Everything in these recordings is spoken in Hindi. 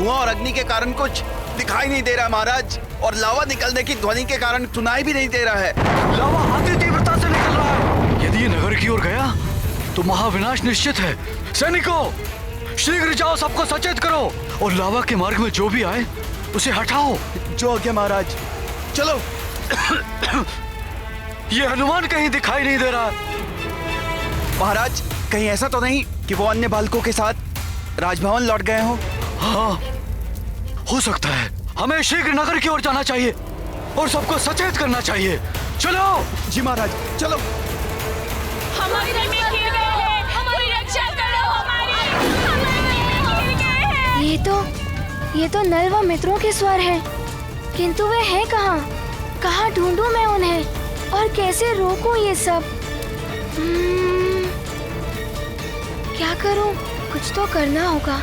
धुआं और अग्नि के कारण कुछ दिखाई नहीं दे रहा महाराज, और लावा निकलने की ध्वनि के कारण सुनाई भी नहीं दे रहा है। लावा अति तीव्रता से निकल रहा है। यदि ये नगर की ओर गया तो महाविनाश निश्चित है। सैनिकों, शीघ्र जाओ, सबको सचेत करो और लावा के मार्ग में जो भी आए उसे हटाओ। जो आज्ञा महाराज। चलो। ये हनुमान कहीं दिखाई नहीं दे रहा। महाराज, कहीं ऐसा तो नहीं कि वो अन्य बालकों के साथ राजभवन लौट गए हो? हाँ, हो सकता है। हमें शीघ्र नगर की ओर जाना चाहिए और सबको सचेत करना चाहिए। चलो। जी महाराज, चलो। हमारी में गिर गए हैं, हमारी रक्षा करो, हमारी गिर गए हैं। ये तो नल व मित्रों के स्वर हैं, किंतु वे हैं कहाँ? कहाँ ढूंढूं मैं उन्हें और कैसे रोकूं ये सब? क्या करूं? कुछ तो करना होगा।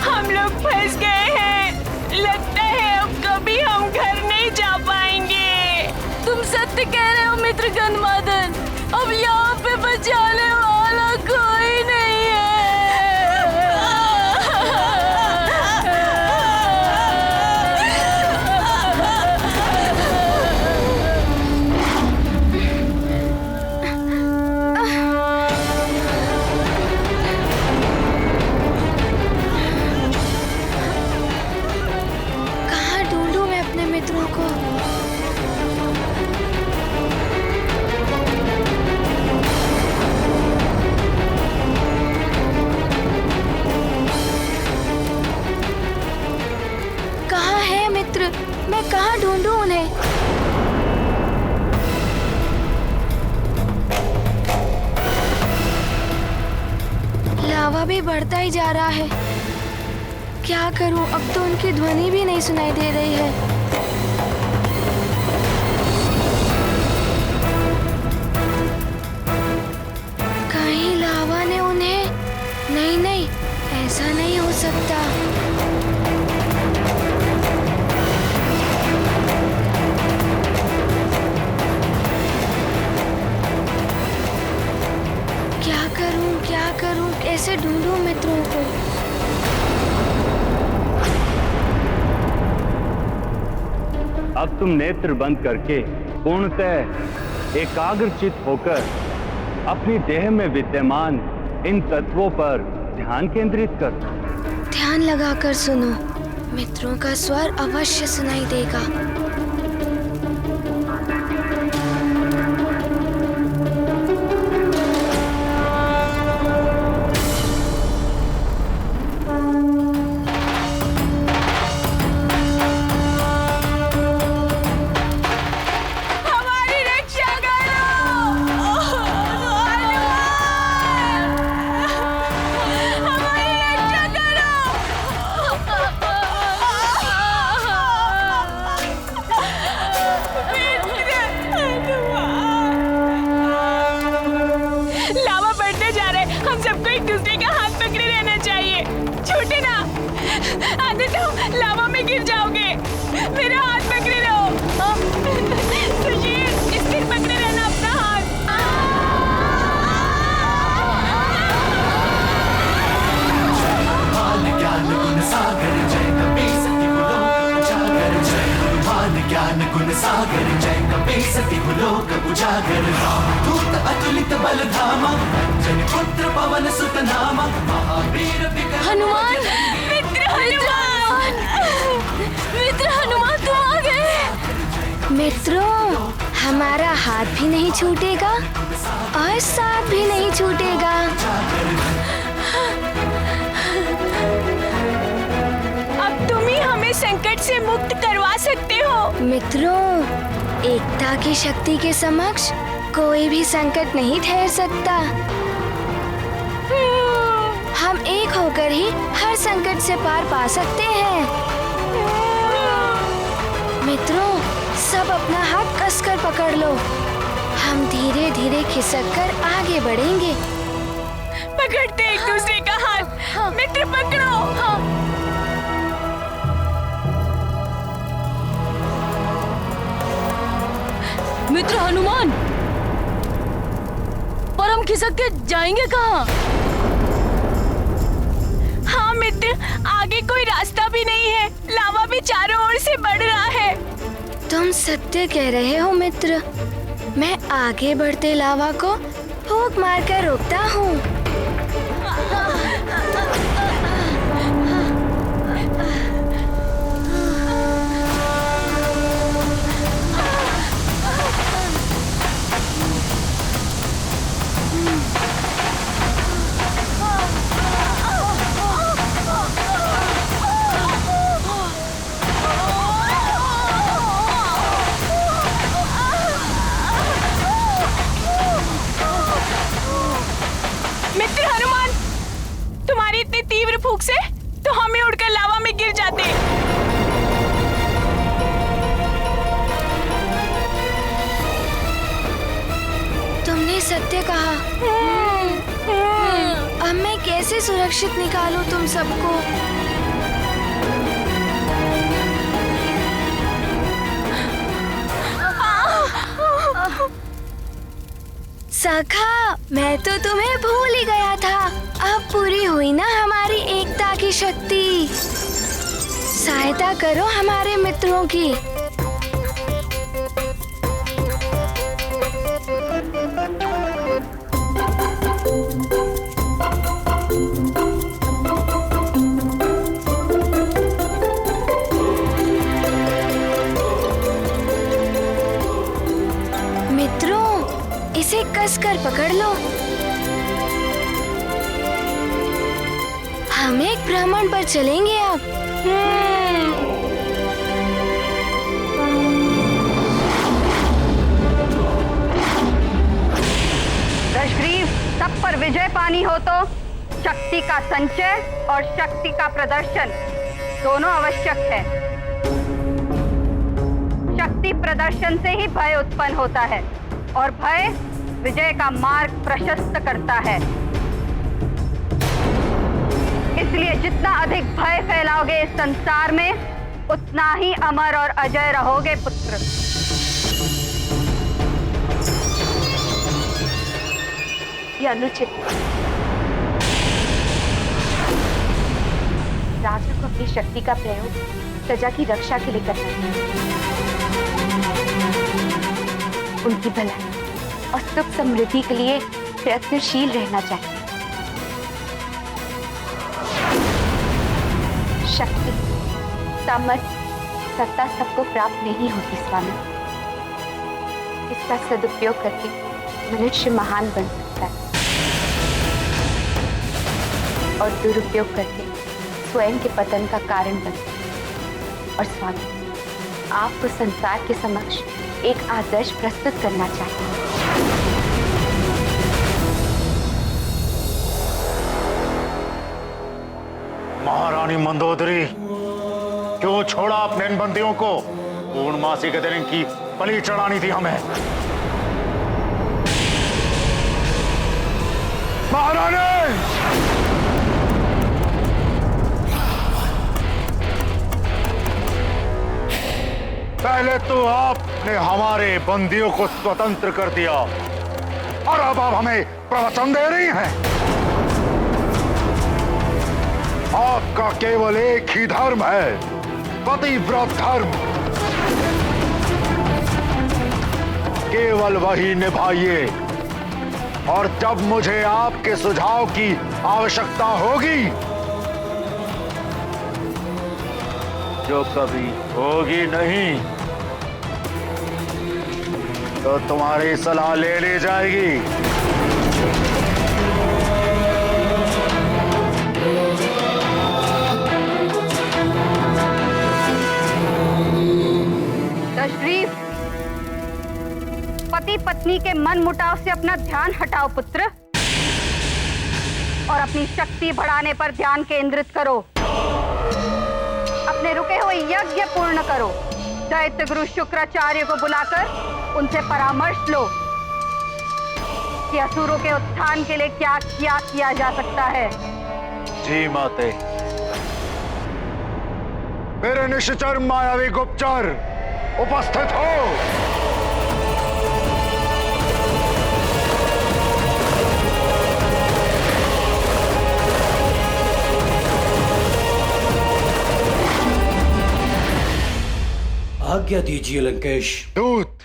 हम लोग फंस गए हैं। लगता है अब कभी हम घर नहीं जा पाएंगे। तुम सत्य कह रहे हो मित्र गंधमादन, अब यहाँ पे बचाने वाला कोई नहीं है। कहाँ ढूंढूं मैं अपने मित्रों को? कहाँ है मित्र? मैं कहाँ ढूंढूं उन्हें? लावा भी बढ़ता ही जा रहा है। क्या करूं? अब तो उनकी ध्वनि भी नहीं सुनाई दे रही है। कहीं लावा ने उन्हें... नहीं, ऐसा नहीं हो सकता। क्या करूं? कैसे ढूंढूं मित्रों को? अब तुम नेत्र बंद करके पूर्णतः एकाग्रचित होकर अपनी देह में विद्यमान इन तत्वों पर ध्यान केंद्रित करो। ध्यान लगाकर सुनो, मित्रों का स्वर अवश्य सुनाई देगा। लावा में गिर जाओगे। मेरा हाथ पकड़े रहो। सुशील, स्थिर पकड़े रहना अपना हाथ। ज्ञान गुण सागर जय कपी सती लोक उजागर जय हनुमान ज्ञान गुण सागर जय कपी सती लोक उजागर रामदूत अतुलित बल धामा जन पुत्र पवन सुत नामा महावीर विक्रम हनुमान, मित्र हनुमान तुम आ गए। मित्रों, हमारा हाथ भी नहीं छूटेगा और साथ भी नहीं छूटेगा। अब तुम ही हमें संकट से मुक्त करवा सकते हो। मित्रों, एकता की शक्ति के समक्ष कोई भी संकट नहीं ठहर सकता। हम एक होकर ही हर संकट से पार पा सकते हैं। मित्रों, सब अपना हाथ कसकर पकड़ लो। हम धीरे धीरे खिसक कर आगे बढ़ेंगे। पकड़ते एक दूसरे का हाथ। मित्र पकड़ो। मित्र हनुमान, पर हम खिसक के जाएंगे कहाँ? हाँ मित्र, आगे कोई रास्ता भी नहीं है। लावा भी चारों ओर से बढ़ रहा है। तुम सत्य कह रहे हो मित्र। मैं आगे बढ़ते लावा को फूंक मारकर रोकता हूँ। मित्र हनुमान, तुम्हारी इतनी तीव्र फूंक से तो हम ही उड़कर लावा में गिर जाते। तुमने सत्य कहा। अब मैं कैसे सुरक्षित निकालूं तुम सबको? सखा, मैं तो तुम्हें भूल ही गया था। अब पूरी हुई ना हमारी एकता की शक्ति। सहायता करो हमारे मित्रों की। मित्रों, इसे कसकर पकड़ लो। हम एक भ्रमण पर चलेंगे अब। दशग्रीव, सब पर विजय पानी हो तो शक्ति का संचय और शक्ति का प्रदर्शन दोनों आवश्यक है। शक्ति प्रदर्शन से ही भय उत्पन्न होता है और भय विजय का मार्ग प्रशस्त करता है। इसलिए जितना अधिक भय फैलाओगे इस संसार में, उतना ही अमर और अजय रहोगे पुत्र। ये अनुचित। राजा को अपनी शक्ति का प्रयोग प्रजा की रक्षा के लिए करना चाहिए। उनकी भलाई और सुख समृद्धि के लिए प्रयत्नशील रहना चाहिए। शक्ति, सामर्थ्य, सत्ता सबको प्राप्त नहीं होती स्वामी। इसका सदुपयोग करके मनुष्य महान बन सकता है और दुरुपयोग करके स्वयं के पतन का कारण बन सकता है। और स्वामी, आपको संसार के समक्ष एक आदर्श प्रस्तुत करना चाहिए। महारानी मंदोदरी, क्यों छोड़ा आपने इन बंदियों को? पूर्णमासी के दिन इनकी बलि चढ़ानी थी हमें। महारानी! पहले तो आपने हमारे बंदियों को स्वतंत्र कर दिया और अब आप हमें प्रवचन दे रही हैं। आपका केवल एक ही धर्म है, पतिव्रत धर्म। केवल वही निभाइए और जब मुझे आपके सुझाव की आवश्यकता होगी, जो कभी होगी नहीं, तो तुम्हारी सलाह ले ली जाएगी। दशग्रीव, पति पत्नी के मन मुटाव से अपना ध्यान हटाओ पुत्र, और अपनी शक्ति बढ़ाने पर ध्यान केंद्रित करो। अपने रुके हुए यज्ञ पूर्ण करो दैत्य गुरु शुक्राचार्य को बुलाकर उनसे परामर्श लो कि असुरों के उत्थान के लिए क्या किया जा सकता है। जी माते। मेरे निश्चर मायावी गुप्तचर उपस्थित हो। आज्ञा दीजिए लंकेश। दूत,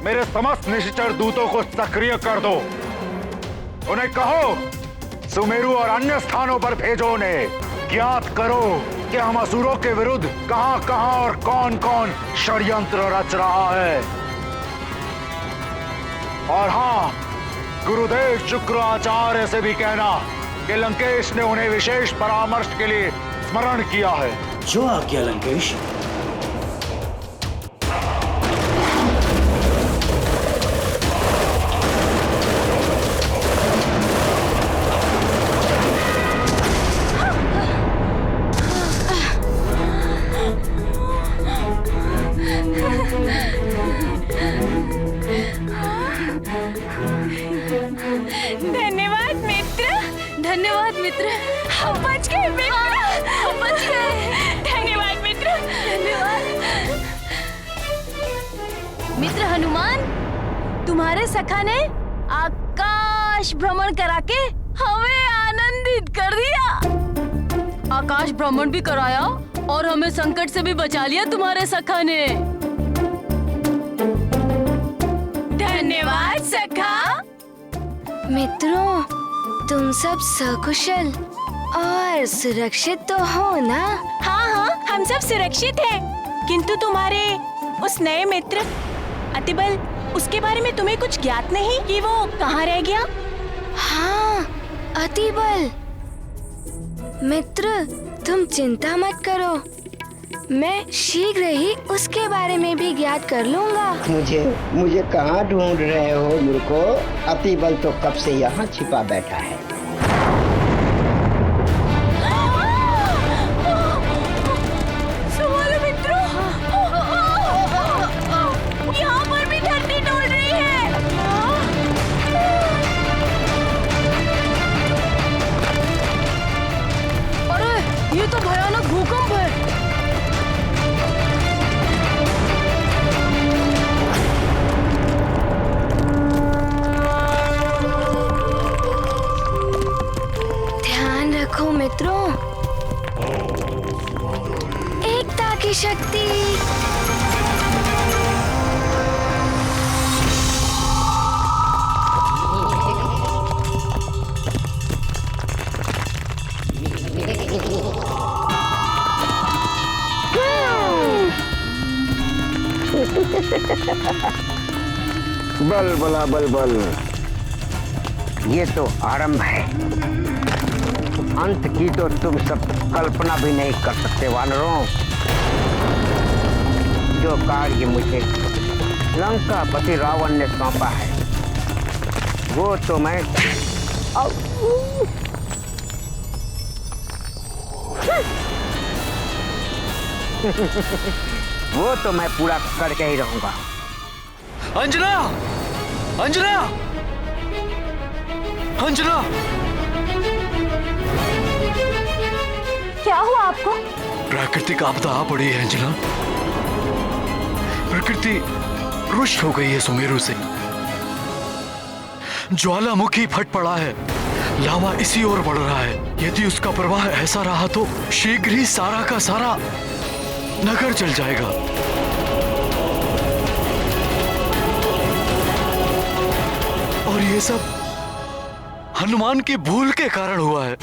मेरे समस्त निश्चर दूतों को सक्रिय कर दो। उन्हें कहो सुमेरु और अन्य स्थानों पर भेजो। उन्हें ज्ञात करो कि हम असुरों के विरुद्ध कहां कहां और कौन कौन षड्यंत्र रच रहा है। और हाँ, गुरुदेव शुक्राचार्य से भी कहना कि लंकेश ने उन्हें विशेष परामर्श के लिए स्मरण किया है। जो आज्ञा लंकेश। धन्यवाद मित्र, धन्यवाद मित्र, हम बच गए मित्र, हम बच गए। धन्यवाद मित्र, धन्यवाद। मित्र हनुमान, तुम्हारे सखा ने आकाश भ्रमण करा के हमें आनंदित कर दिया। आकाश भ्रमण भी कराया और हमें संकट से भी बचा लिया तुम्हारे सखा ने। धन्यवाद सखा। मित्रों, तुम सब सकुशल और सुरक्षित तो हो ना? हाँ हाँ, हम सब सुरक्षित हैं। किंतु तुम्हारे उस नए मित्र अतिबल, उसके बारे में तुम्हें कुछ ज्ञात नहीं कि वो कहाँ रह गया? हाँ, अतिबल। मित्र, तुम चिंता मत करो, मैं शीघ्र ही उसके बारे में भी ज्ञात कर लूंगा। मुझे कहाँ ढूंढ रहे हो मूर्खो? अतिबल तो कब से यहाँ छिपा बैठा है। मित्रों, यहाँ पर भी धरती डोल रही है। अरे, ये तो भयानक भूकंप है। रखो मित्रों, एकता की शक्ति। बल बला बल बल, ये तो आरंभ है, अंत की तो तुम सब कल्पना भी नहीं कर सकते वानरों। जो कार्य मुझे लंकापति रावण ने सौंपा है वो तो मैं वो तो मैं पूरा करके ही रहूंगा। अंजना, अंजना, अंजना, क्या हुआ आपको? प्राकृतिक आपदा आ पड़ी है अंजना। प्रकृति रुष्ट हो गई है सुमेरु से। ज्वालामुखी फट पड़ा है, लावा इसी ओर बढ़ रहा है। यदि उसका प्रवाह ऐसा रहा तो शीघ्र ही सारा का सारा नगर जल जाएगा। और ये सब हनुमान की भूल के कारण हुआ है।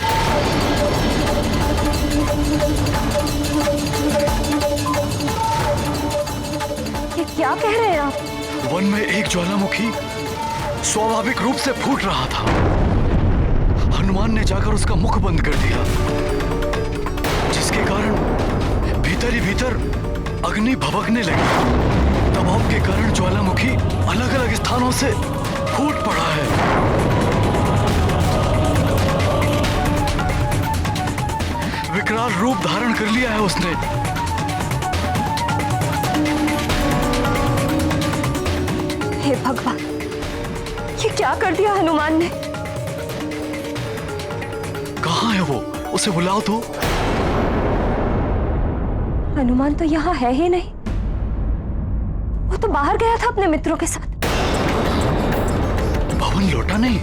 ये क्या कह रहे हैं आप? वन में एक ज्वालामुखी स्वाभाविक रूप से फूट रहा था। हनुमान ने जाकर उसका मुख बंद कर दिया, जिसके कारण भीतर ही भीतर अग्नि भभकने लगी। दबाव के कारण ज्वालामुखी अलग अलग स्थानों से फूट पड़ा है। विकराल रूप धारण कर लिया है उसने। हे भगवान, ये क्या कर दिया हनुमान ने? कहाँ है वो? उसे बुलाओ तो। हनुमान तो यहाँ है ही नहीं। वो तो बाहर गया था अपने मित्रों के साथ। भवन लौटा नहीं?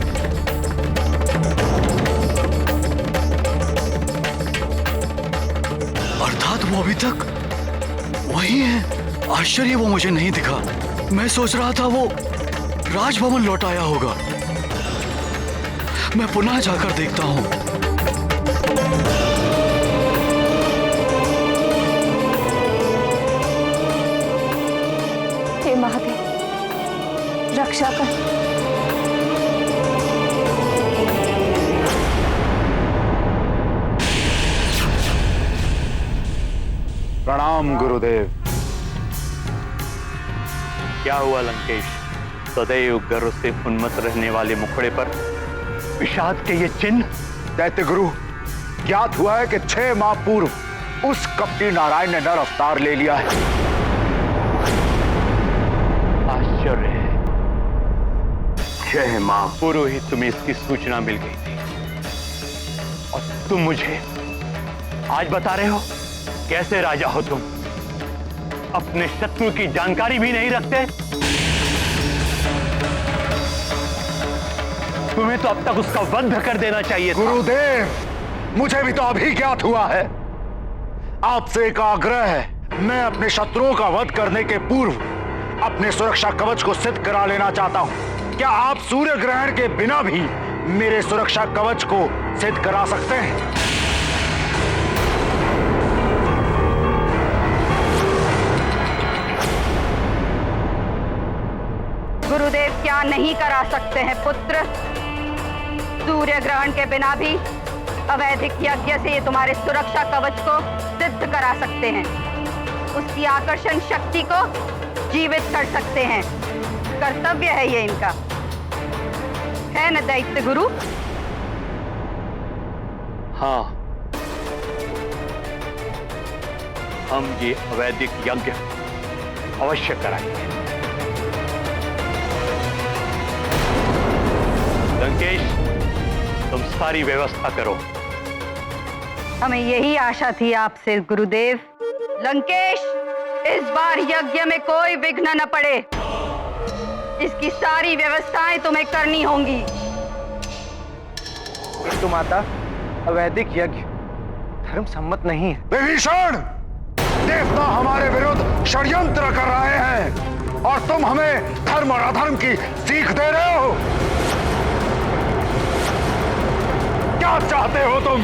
अर्थात वो अभी तक वही है। आश्चर्य, वो मुझे नहीं दिखा। मैं सोच रहा था वो राजभवन लौट आया होगा। मैं पुनः जाकर देखता हूं। हे महादेव, रक्षा कर। प्रणाम गुरुदेव। क्या हुआ लंकेश? सदैव गर्व से उन्मत्त रहने वाले मुखड़े पर विषाद के ये चिन्ह? दैत्य गुरु, ज्ञात हुआ है कि 6 माह पूर्व उस कपटी नारायण ने नर अवतार ले लिया है। आश्चर्य है, 6 माह पूर्व ही तुम्हें इसकी सूचना मिल गई थी और तुम मुझे आज बता रहे हो? कैसे राजा हो तुम? अपने शत्रु की जानकारी भी नहीं रखते? तुम्हें तो अब तक उसका वध कर देना चाहिए था। गुरुदेव, मुझे भी तो अभी ज्ञात हुआ है। आपसे एक आग्रह है। मैं अपने शत्रुओं का वध करने के पूर्व अपने सुरक्षा कवच को सिद्ध करा लेना चाहता हूं। क्या आप सूर्य ग्रहण के बिना भी मेरे सुरक्षा कवच को सिद्ध करा सकते हैं? गुरुदेव क्या नहीं करा सकते हैं पुत्र? सूर्य ग्रहण के बिना भी अवैधिक यज्ञ से ये तुम्हारे सुरक्षा कवच को सिद्ध करा सकते हैं। उसकी आकर्षण शक्ति को जीवित कर सकते हैं। कर्तव्य है ये इनका, है न दैत्य गुरु? हाँ, हम ये अवैधिक यज्ञ अवश्य कराएंगे। लंकेश, तुम सारी व्यवस्था करो। हमें यही आशा थी आपसे गुरुदेव। लंकेश, इस बार यज्ञ में कोई विघ्न न पड़े। इसकी सारी व्यवस्थाएं तुम्हें करनी होंगी। तो माता, अवैधिक यज्ञ धर्म सम्मत नहीं है। विभीषण, देवता हमारे विरुद्ध षड्यंत्र कर रहे हैं और तुम हमें धर्म और अधर्म की सीख दे रहे हो। क्या चाहते हो तुम?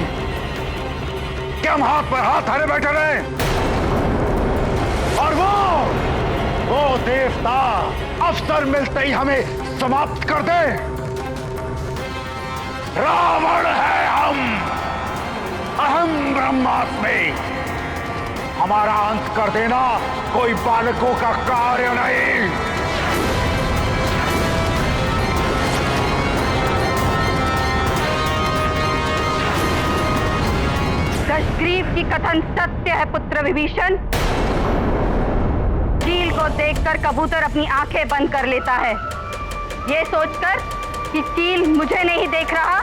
क्या हम हाथ पर हाथ धरे बैठे रहे? और वो देवता अवसर मिलते ही हमें समाप्त कर दे। रावण है हम, अहम ब्रह्मास्मि। हमारा अंत कर देना कोई बालकों का कार्य नहीं। दशग्रीव की कथन सत्य है पुत्र विभीषण। चील को देखकर कबूतर अपनी आंखें बंद कर लेता है। ये सोचकर कि चील मुझे नहीं देख रहा,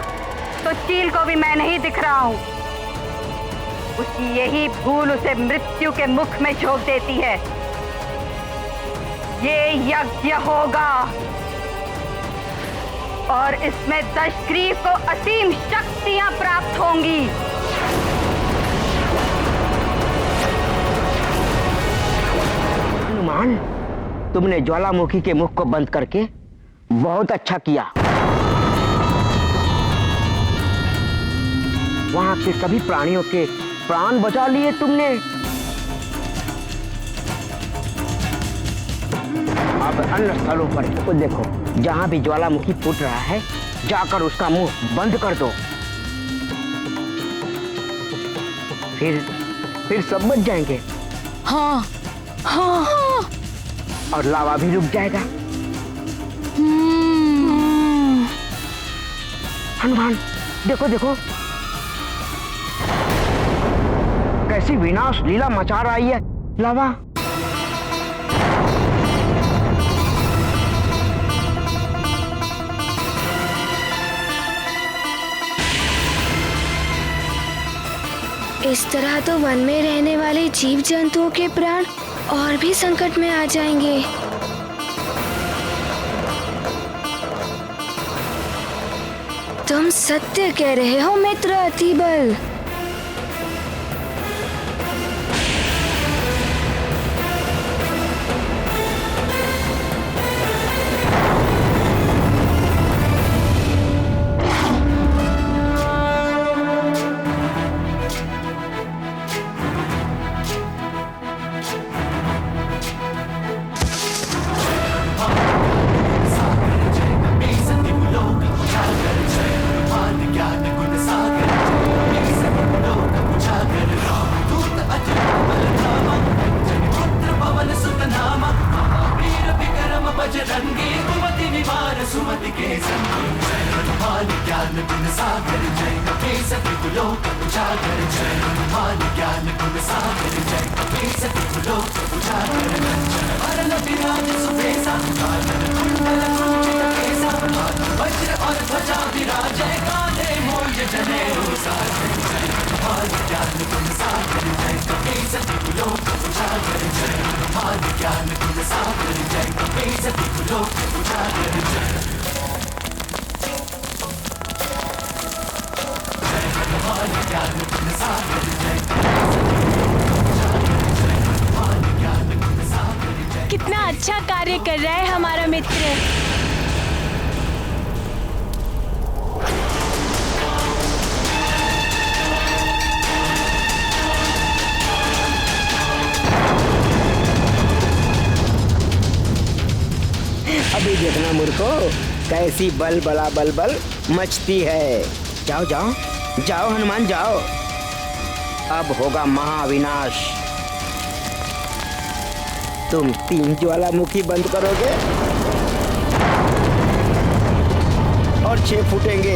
तो चील को भी मैं नहीं दिख रहा हूं। उसकी यही भूल उसे मृत्यु के मुख में झोंक देती है। ये यज्ञ होगा और इसमें दशग्रीव को असीम शक्तियां प्राप्त होंगी। हनुमान, तुमने ज्वालामुखी के मुख को बंद करके बहुत अच्छा किया। वहां के सभी प्राणियों के प्राण बचा लिए तुमने। अब अन्य स्थलों पर तो देखो, जहां भी ज्वालामुखी फूट रहा है, जाकर उसका मुंह बंद कर दो। फिर सब बच जाएंगे। हाँ हाँ, और लावा भी रुक जाएगा। हनुमान, देखो देखो, कैसी विनाश लीला मचा रही है लावा। इस तरह तो वन में रहने वाले जीव जंतुओं के प्राण और भी संकट में आ जाएंगे। तुम सत्य कह रहे हो मित्र अतिबल। कितना अच्छा कार्य कर रहा है हमारा मित्र। अभी देखना मूर्खो, कैसी बल बला बल बल मचती है। जाओ जाओ जाओ हनुमान जाओ, अब होगा महाविनाश। तुम 3 ज्वालामुखी बंद करोगे और 6 फूटेंगे।